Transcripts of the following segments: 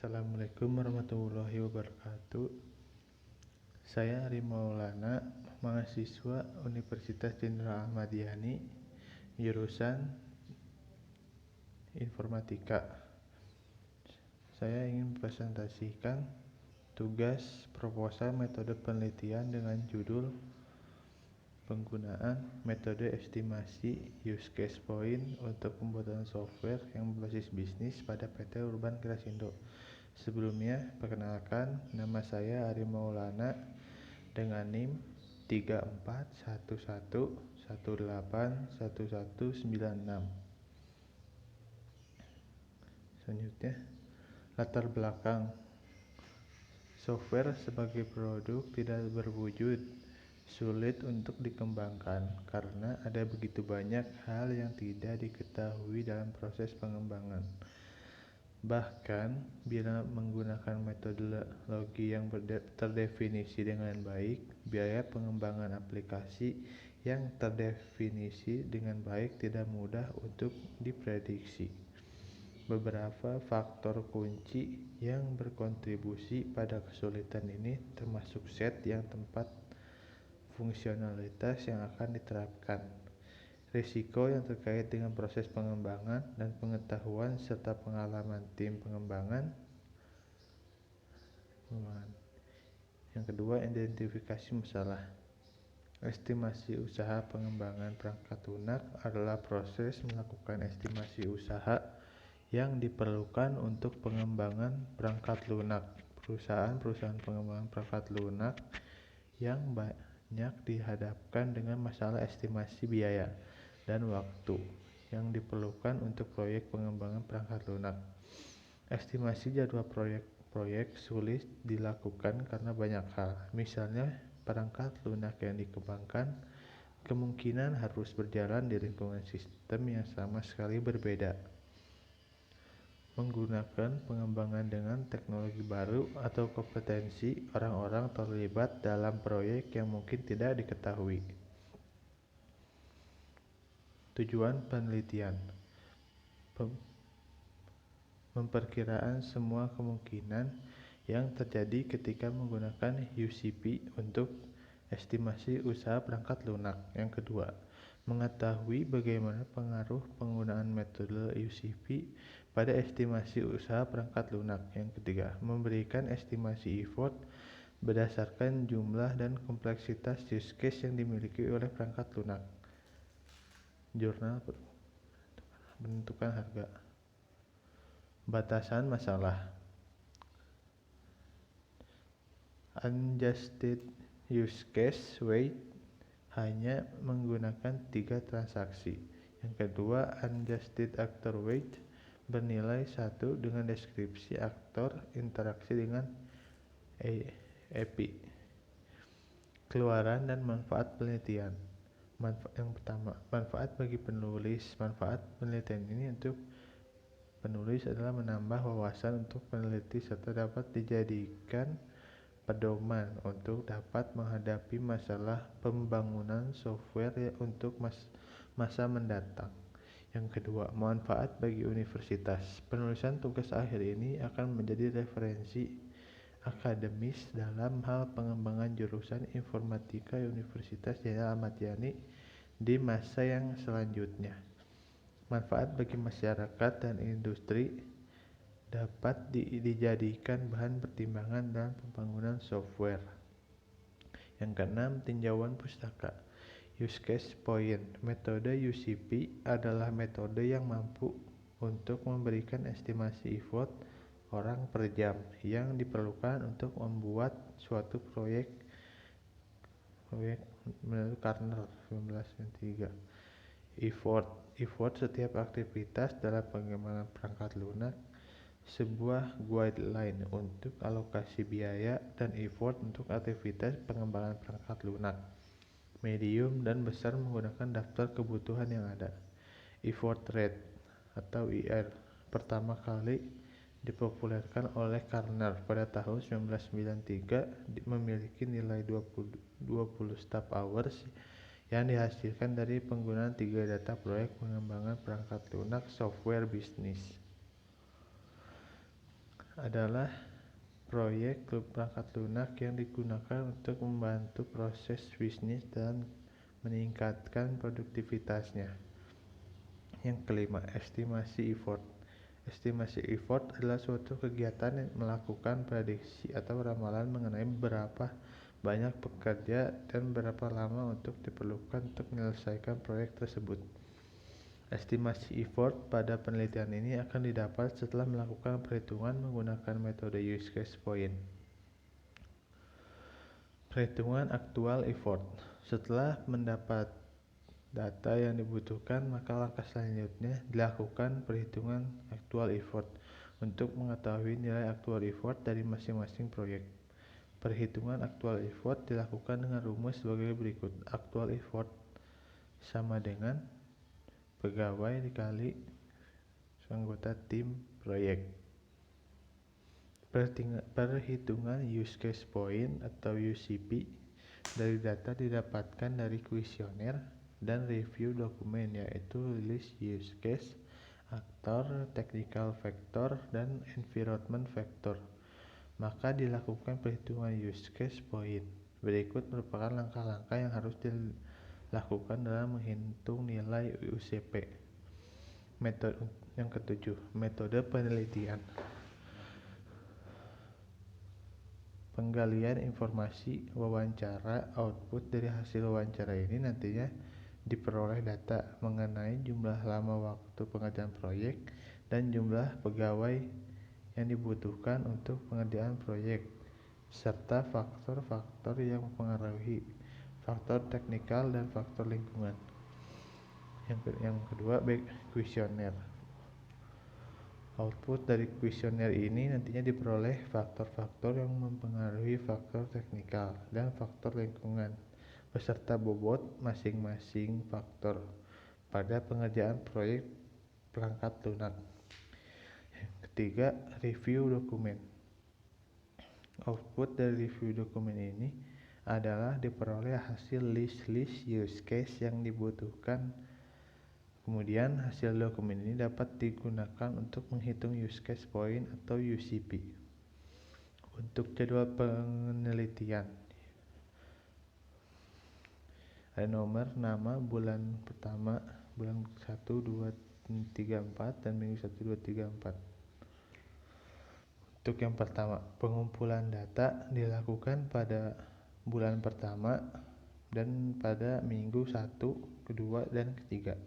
Assalamualaikum warahmatullahi wabarakatuh. Saya Ari Maulana, mahasiswa Universitas Jenderal Ahmad Yani, jurusan Informatika. Saya ingin mempresentasikan tugas proposal metode penelitian dengan judul penggunaan metode estimasi use case point untuk pembuatan software yang berbasis bisnis pada PT Urban Grasindo. Sebelumnya, perkenalkan, nama saya Ari Maulana dengan NIM 3411181196. Selanjutnya, latar belakang. Software sebagai produk tidak berwujud, sulit untuk dikembangkan karena ada begitu banyak hal yang tidak diketahui dalam proses pengembangan. Bahkan, bila menggunakan metodologi yang terdefinisi dengan baik, biaya pengembangan aplikasi yang terdefinisi dengan baik tidak mudah untuk diprediksi. Beberapa faktor kunci yang berkontribusi pada kesulitan ini termasuk set yang tempat fungsionalitas yang akan diterapkan, risiko yang terkait dengan proses pengembangan dan pengetahuan serta pengalaman tim pengembangan. Yang kedua, identifikasi masalah. Estimasi usaha pengembangan perangkat lunak adalah proses melakukan estimasi usaha yang diperlukan untuk pengembangan perangkat lunak. Perusahaan pengembangan perangkat lunak yang banyak dihadapkan dengan masalah estimasi biaya dan waktu yang diperlukan untuk proyek pengembangan perangkat lunak. Estimasi jadwal proyek sulit dilakukan karena banyak hal. Misalnya, perangkat lunak yang dikembangkan kemungkinan harus berjalan di lingkungan sistem yang sama sekali berbeda. Menggunakan pengembangan dengan teknologi baru atau kompetensi orang-orang terlibat dalam proyek yang mungkin tidak diketahui. Tujuan penelitian: memperkiraan semua kemungkinan yang terjadi ketika menggunakan UCP untuk estimasi usaha perangkat lunak. Yang kedua, mengetahui bagaimana pengaruh penggunaan metode UCP pada estimasi usaha perangkat lunak. Yang ketiga, memberikan estimasi effort berdasarkan jumlah dan kompleksitas use case yang dimiliki oleh perangkat lunak. Jurnal penentukan harga. Batasan masalah. Unadjusted use case weight hanya menggunakan 3 transaksi. Yang kedua, unadjusted actor weight bernilai 1 dengan deskripsi aktor interaksi dengan API. Keluaran dan manfaat penelitian. Yang pertama, manfaat bagi penulis. Manfaat penelitian ini untuk penulis adalah menambah wawasan untuk peneliti serta dapat dijadikan pedoman untuk dapat menghadapi masalah pembangunan software untuk masa mendatang. Yang kedua, manfaat bagi universitas. Penulisan tugas akhir ini akan menjadi referensi akademis dalam hal pengembangan jurusan Informatika Universitas Jenderal Ahmad Yani di masa yang selanjutnya. Manfaat bagi masyarakat dan industri dapat dijadikan bahan pertimbangan dalam pembangunan software. Yang keenam, tinjauan pustaka. Use case point. Metode UCP adalah metode yang mampu untuk memberikan estimasi effort orang per jam yang diperlukan untuk membuat suatu proyek menurut Karner 1993. Effort setiap aktivitas dalam pengembangan perangkat lunak, sebuah guideline untuk alokasi biaya dan effort untuk aktivitas pengembangan perangkat lunak. Medium dan besar menggunakan daftar kebutuhan yang ada. Effort rate atau IR pertama kali dipopulerkan oleh Karner pada tahun 1993, memiliki nilai 20 staff hours yang dihasilkan dari penggunaan 3 data proyek pengembangan perangkat lunak software bisnis. adalah proyek perangkat lunak yang digunakan untuk membantu proses bisnis dan meningkatkan produktivitasnya. Yang kelima, estimasi effort. Estimasi effort adalah suatu kegiatan yang melakukan prediksi atau ramalan mengenai berapa banyak pekerja dan berapa lama untuk diperlukan untuk menyelesaikan proyek tersebut. Estimasi effort pada penelitian ini akan didapat setelah melakukan perhitungan menggunakan metode use case point. Perhitungan aktual effort. Setelah mendapat data yang dibutuhkan, maka langkah selanjutnya dilakukan perhitungan aktual effort untuk mengetahui nilai aktual effort dari masing-masing proyek. Perhitungan aktual effort dilakukan dengan rumus sebagai berikut. Aktual effort sama dengan pegawai dikali anggota tim proyek. Perhitungan use case point atau UCP dari data didapatkan dari kuesioner dan review dokumen, yaitu list use case, aktor, technical factor, dan environment factor. Maka dilakukan perhitungan use case point. Berikut merupakan langkah-langkah yang harus dilakukan dalam menghitung nilai UCP. Metode yang ketujuh, metode penelitian. Penggalian informasi wawancara. Output dari hasil wawancara ini nantinya diperoleh data mengenai jumlah lama waktu pengerjaan proyek dan jumlah pegawai yang dibutuhkan untuk pengerjaan proyek, serta faktor-faktor yang mempengaruhi, faktor teknikal dan faktor lingkungan. Yang kedua, kuesioner. Output dari kuesioner ini nantinya diperoleh faktor-faktor yang mempengaruhi faktor teknikal dan faktor lingkungan beserta bobot masing-masing faktor pada pengerjaan proyek perangkat lunak. Ketiga, review dokumen. Output dari review dokumen ini adalah diperoleh hasil list use case yang dibutuhkan. Kemudian hasil dokumen ini dapat digunakan untuk menghitung use case point atau UCP. Untuk jadwal penelitian, ada nomor, nama, bulan pertama, bulan 1, 2, 3, 4, dan minggu 1, 2, 3, 4. Untuk yang pertama, pengumpulan data dilakukan pada bulan pertama dan pada minggu 1, kedua, dan ketiga.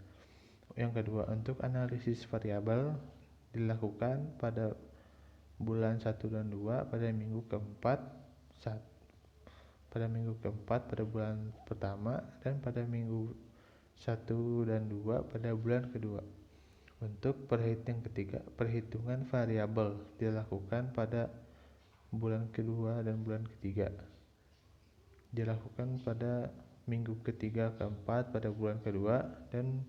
Yang kedua, untuk analisis variabel dilakukan pada bulan 1 dan 2 pada minggu keempat, pada bulan pertama, dan pada minggu 1 dan 2 pada bulan kedua. Untuk yang ketiga, perhitungan variabel dilakukan pada bulan kedua dan bulan ketiga. Dilakukan pada minggu ketiga keempat pada bulan kedua dan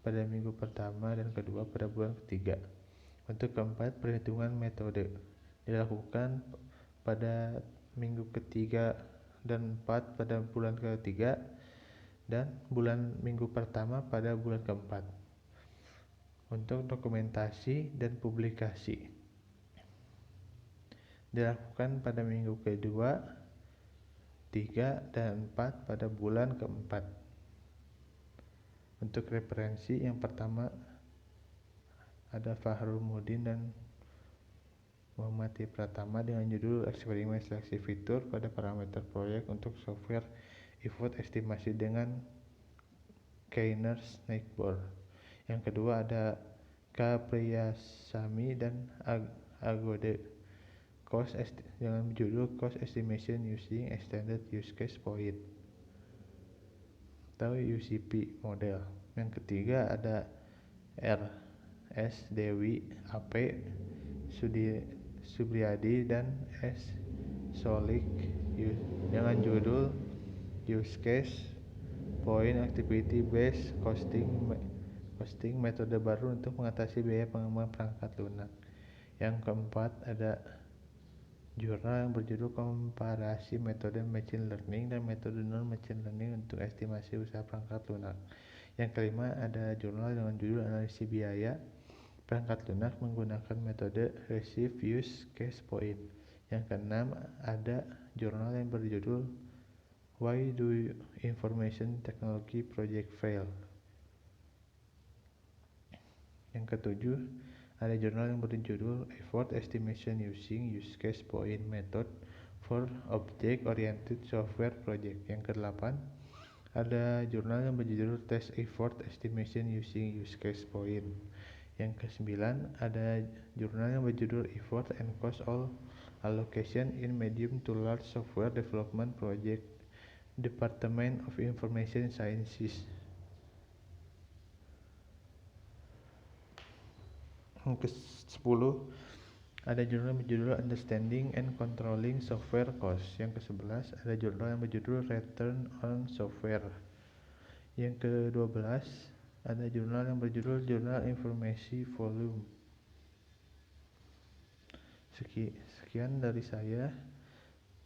pada minggu pertama dan kedua pada bulan ketiga. Untuk keempat, perhitungan metode dilakukan pada minggu ketiga dan 4 pada bulan ketiga dan minggu pertama pada bulan keempat. Untuk dokumentasi dan publikasi dilakukan pada minggu kedua, 3, dan 4 pada bulan keempat. Untuk referensi, yang pertama ada Fahrul Mudin dan Muhammad Pratama dengan judul Eksperimen Seleksi Fitur pada Parameter Proyek untuk Software Effort Estimasi dengan Keyner Snakeboard. Yang kedua ada K. Priyasami dan Agode dengan judul Cost Estimation Using Extended Use Case Point atau UCP model. Yang ketiga ada R. S. Dewi, AP. Subriyadi dan S. Solik dengan judul Use Case Point Activity Based Costing metode baru untuk mengatasi biaya pengembangan perangkat lunak. Yang keempat ada jurnal yang berjudul Komparasi Metode Machine Learning dan Metode Non-Machine Learning untuk Estimasi Usaha Perangkat Lunak. Yang kelima ada jurnal dengan judul Analisis Biaya Perangkat lunak menggunakan metode Receive Use Case Point. Yang keenam, ada jurnal yang berjudul Why Do Information Technology Project Fail? Yang ketujuh, ada jurnal yang berjudul Effort Estimation Using Use Case Point Method for Object Oriented Software Project. Yang kedelapan, ada jurnal yang berjudul Test Effort Estimation Using Use Case Point. Yang kesembilan, ada jurnal yang berjudul Effort and Cost Allocation in Medium to Large Software Development Project, Department of Information Sciences. Yang ke-10, ada jurnal yang berjudul Understanding and Controlling Software Cost. Yang ke-11, ada jurnal yang berjudul Return on Software. Yang ke-12, ada jurnal yang berjudul Journal Information Volume. Sekian dari saya.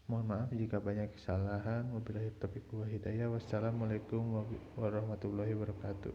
Mohon maaf jika banyak kesalahan. Wabillahi taufiq wal hidayah. Wassalamualaikum warahmatullahi wabarakatuh.